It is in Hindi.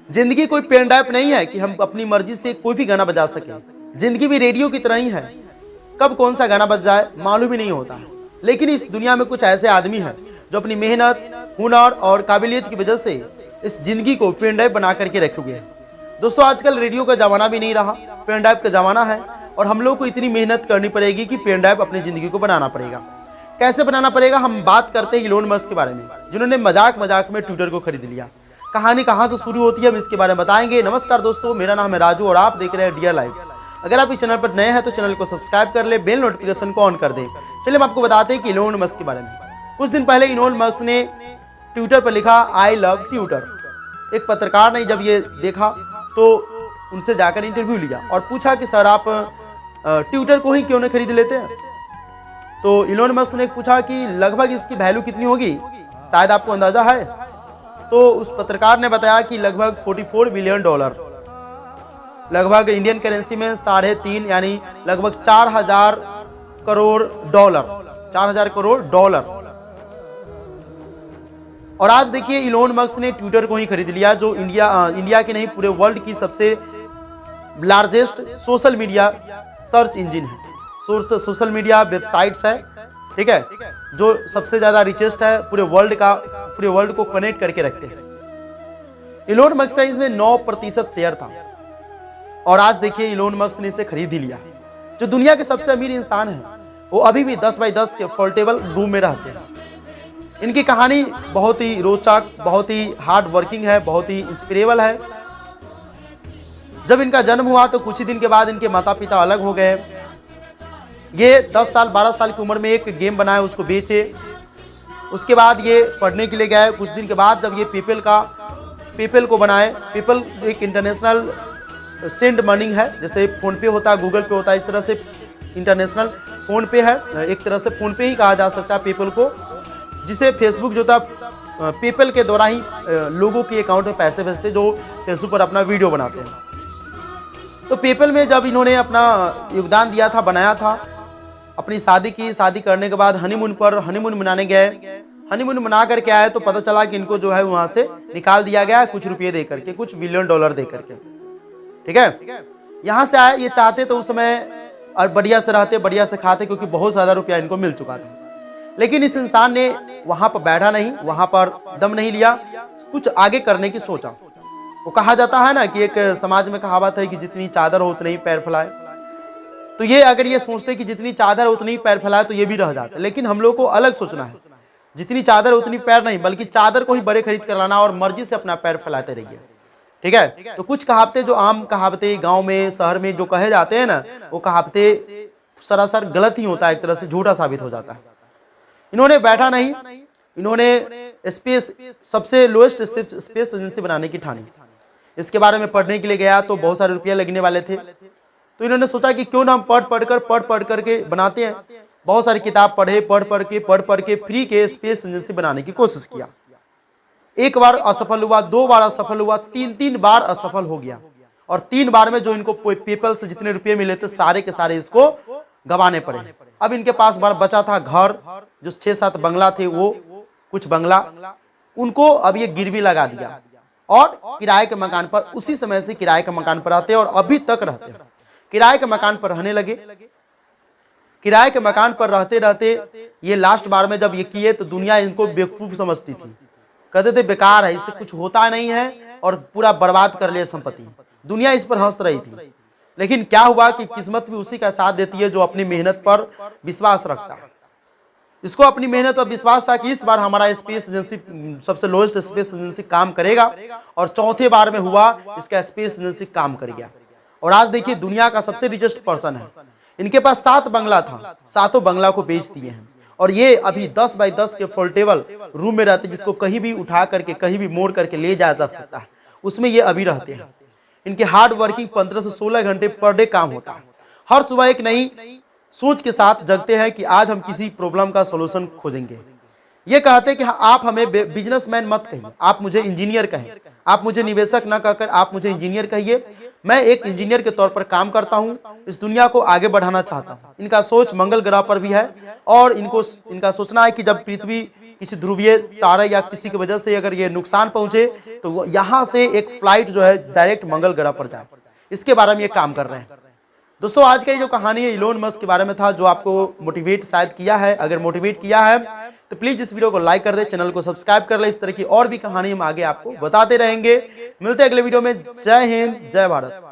जिंदगी कोई पेन ड्राइव नहीं है कि हम अपनी मर्जी से कोई भी गाना बजा सके। जिंदगी भी रेडियो की तरह ही है, कब कौन सा गाना बज जाए मालूम ही नहीं होता। लेकिन इस दुनिया में कुछ ऐसे आदमी हैं जो अपनी मेहनत, हुनर और काबिलियत की वजह से इस जिंदगी को पेन ड्राइव बना करके रखे हुए हैं। दोस्तों, आजकल रेडियो का जमाना भी नहीं रहा, पेन ड्राइव का जमाना है और हम लोग को इतनी मेहनत करनी पड़ेगी कि पेन ड्राइव अपनी जिंदगी को बनाना पड़ेगा। कैसे बनाना पड़ेगा? हम बात करते हैं इलोन मस्क के बारे में, जिन्होंने मजाक मजाक में ट्विटर को खरीद लिया। कहानी कहाँ से शुरू होती है हम इसके बारे में बताएंगे। नमस्कार दोस्तों, मेरा नाम है राजू और आप देख रहे हैं डियर लाइफ। अगर आप इस चैनल पर नए हैं तो चैनल को सब्सक्राइब कर ले, बेल नोटिफिकेशन को ऑन कर दें। चलिए हम आपको बताते हैं कि इलोन मस्क के बारे में। कुछ दिन पहले इलोन मस्क ने ट्विटर पर लिखा आई लव ट्विटर। एक पत्रकार ने जब ये देखा तो उनसे जाकर इंटरव्यू लिया और पूछा कि सर आप ट्विटर को ही क्यों नहीं खरीद लेते हैं। तो इलोन मस्क ने पूछा कि लगभग इसकी वैल्यू कितनी होगी, शायद आपको अंदाजा है। तो उस पत्रकार ने बताया कि लगभग $44 बिलियन, लगभग इंडियन करेंसी में 3.5 यानी लगभग 4,000 करोड़ डॉलर, 4,000 करोड़ डॉलर। और आज देखिए इलोन मस्क ने ट्विटर को ही खरीद लिया, जो इंडिया के नहीं पूरे वर्ल्ड की सबसे largest social media search engine है, सोशल मीडिया वेबसाइट्स है, ठीक है, जो सबसे ज्यादा रिचेस्ट है पूरे वर्ल्ड को कनेक्ट करके रखते हैं। इलोन मस्क का इसमें 9% शेयर था और आज देखिए इलोन मस्क ने इसे खरीद ही लिया। जो दुनिया के सबसे अमीर इंसान है वो अभी भी 10x10 के फोल्डेबल रूम में रहते हैं। इनकी कहानी बहुत ही रोचक, बहुत ही हार्ड वर्किंग है, बहुत ही इंस्पिरेबल है। जब इनका जन्म हुआ तो कुछ ही दिन के बाद इनके माता पिता अलग हो गए। ये 10 साल 12 साल की उम्र में एक गेम बनाए, उसको बेचे। उसके बाद ये पढ़ने के लिए गए। कुछ दिन के बाद जब ये पेपल को बनाए, पेपल एक इंटरनेशनल सेंड मनी है, जैसे फोन पे होता है, गूगल पे होता है, इस तरह से इंटरनेशनल फोन पे है। एक तरह से फोन पे ही कहा जा सकता है पेपल को, जिसे फेसबुक जो था पेपल के द्वारा ही लोगों के अकाउंट में पैसे भेजते जो फेसबुक पर अपना वीडियो बनाते हैं। तो पेपल में जब इन्होंने अपना योगदान दिया था, बनाया था, अपनी शादी की, शादी करने के बाद हनीमून मनाने गए। हनीमून मना करके आए तो पता चला कि इनको जो है वहां से निकाल दिया गया है, कुछ रुपये दे करके, कुछ बिलियन डॉलर दे करके, ठीक है। यहाँ से आए, ये चाहते तो उस समय और बढ़िया से रहते, बढ़िया से खाते, क्योंकि बहुत ज्यादा रुपया इनको मिल चुका था। लेकिन इस इंसान ने वहां पर बैठा नहीं, वहां पर दम नहीं लिया, कुछ आगे करने की सोचा। वो कहा जाता है ना कि एक समाज में कहावत है कि जितनी चादर हो उतनी ही पैर फैलाए। तो ये अगर ये सोचते कि जितनी चादर उतनी ही पैर फैलाए तो ये भी रह जाता। लेकिन हम लोग को अलग सोचना है, जितनी चादर उतनी पैर नहीं, बल्कि चादर को ही बड़े खरीद कर लाना और मर्जी से अपना पैर फैलाते रहिए, ठीक है। तो कुछ कहावतें जो आम कहावतें गांव में, शहर में जो कहे जाते हैं ना, वो कहावतें सरासर गलत ही होता है, एक तरह से झूठा साबित हो जाता है। इन्होंने बैठा नहीं, इन्होंने सबसे लोएस्ट स्पेस एजेंसी बनाने की ठानी। इसके बारे में पढ़ने के लिए गया तो बहुत सारे रुपये लगने वाले थे। तो इन्होंने सोचा कि क्यों ना हम पढ़ करके बनाते हैं। बहुत सारी किताब पढ़े, पढ़ के फ्री के स्पेस एजेंसी बनाने की कोशिश किया। एक बार असफल हुआ, 2 बार असफल हुआ, 3 बार असफल हो गया। और 3 बार में जो इनको पेपल से जितने रुपये मिले थे सारे के सारे इसको गंवाने पड़े। अब इनके पास बार बचा था घर, जो 6-7 बंगला थे, वो कुछ बंगला उनको अब ये गिरवी लगा दिया और किराए के मकान पर, उसी समय से किराए के मकान पर रहते और अभी तक रहते हैं। किराए के मकान पर रहने लगे। किराए के मकान पर रहते रहते ये लास्ट बार में जब ये किए तो दुनिया इनको बेवकूफ समझती थी, कहते थे बेकार है, इससे कुछ होता नहीं है और पूरा बर्बाद कर लिया संपत्ति। दुनिया इस पर हंस रही थी। लेकिन क्या हुआ कि किस्मत भी उसी का साथ देती है जो अपनी मेहनत पर विश्वास रखता है। इसको अपनी मेहनत पर विश्वास था कि इस बार हमारा स्पेस एजेंसी, सबसे लोएस्ट स्पेस एजेंसी काम करेगा, और चौथे बार में हुआ, इसका स्पेस एजेंसी काम कर गया। और आज देखिए दुनिया का सबसे रिचेस्ट पर्सन है। इनके पास 7 बंगला था, 7 बंगला को बेच दिए हैं और ये अभी 10x10 के फोल्डेबल रूम में रहते, जिसको कहीं भी उठा करके, कहीं भी मोड़ करके ले जा सकता है, उसमें ये अभी रहते हैं। इनके हार्ड वर्किंग 15 से 16 घंटे पर डे काम होता है। हर सुबह एक नई सोच के साथ जगते हैं कि आज हम किसी प्रॉब्लम का सॉल्यूशन खोजेंगे। ये कहते हैं कि आप हमें बिजनेसमैन मत कहिए, आप मुझे इंजीनियर कहें, आप मुझे निवेशक ना कहकर आप मुझे इंजीनियर कहिए। मैं एक इंजीनियर के तौर पर काम करता हूं, इस दुनिया को आगे बढ़ाना चाहता हूं। इनका सोच मंगल ग्रह पर भी है और इनका सोचना है कि जब पृथ्वी किसी ध्रुवीय तारे या किसी की वजह से अगर ये नुकसान पहुंचे तो यहाँ से एक फ्लाइट जो है डायरेक्ट मंगल ग्रह पर जाए, इसके बारे में ये काम कर रहे हैं। दोस्तों आज का ये जो कहानी है इलोन मस्क के बारे में था, जो आपको मोटिवेट शायद किया है। अगर मोटिवेट किया है तो प्लीज इस वीडियो को लाइक कर दे, चैनल को सब्सक्राइब कर ले। इस तरह की और भी कहानी हम आगे आपको बताते रहेंगे। मिलते हैं अगले वीडियो में। जय हिंद, जय भारत।